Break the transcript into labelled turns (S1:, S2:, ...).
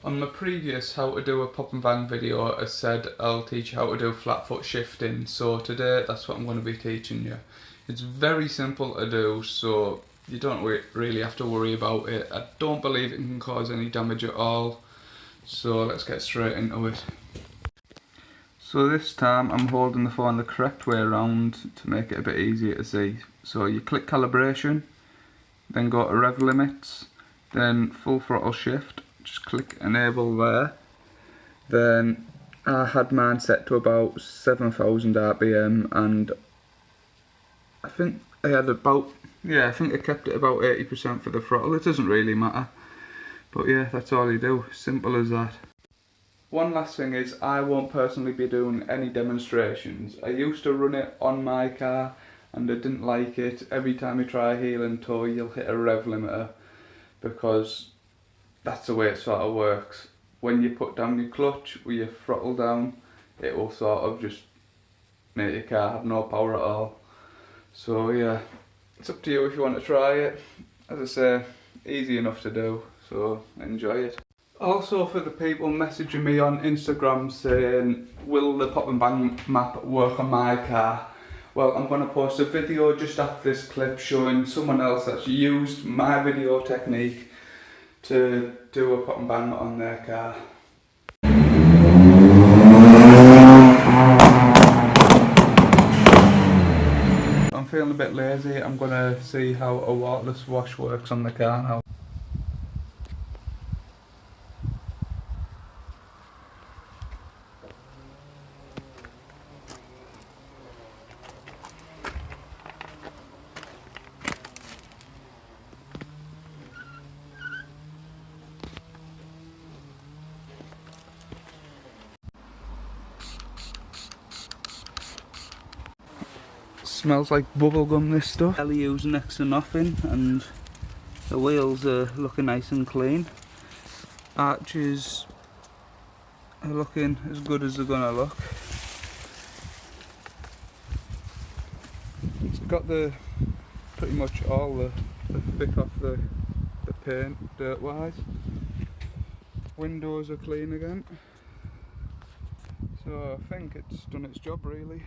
S1: On my previous how to do a pop and bang video, I said I'll teach you how to do flat foot shifting, so today that's what I'm going to be teaching you. It's very simple to do, so you don't really have to worry about it. I don't believe it can cause any damage at all, so let's get straight into it. So this time I'm holding the phone the correct way around to make it a bit easier to see. So you click calibration, then go to rev limits, then full throttle shift. Just click enable there. Then I had mine set to about 7,000 RPM, and I think I had about, I think I kept it about 80% for the throttle. It doesn't really matter, but yeah, that's all you do, simple as that. One last thing is, I won't personally be doing any demonstrations. I used to run it on my car and I didn't like it. Every time you try heel and toe, you'll hit a rev limiter, because that's the way it sort of works. When you put down your clutch with your throttle down, it will sort of just make your car have no power at all. So yeah, it's up to you if you want to try it. As I say, easy enough to do, so enjoy it. Also, for the people messaging me on Instagram saying, will the pop and bang map work on my car? Well, I'm going to post a video just after this clip showing someone else that's used my video technique to do a pop and bang on their car. I'm feeling a bit lazy. I'm going to see how a waterless wash works on the car now. Smells like bubblegum, this stuff. LEU's next to nothing, and the wheels are looking nice and clean. Arches are looking as good as they're gonna look. It's got pretty much all the thick off the paint dirt wise. Windows are clean again, so I think it's done its job really.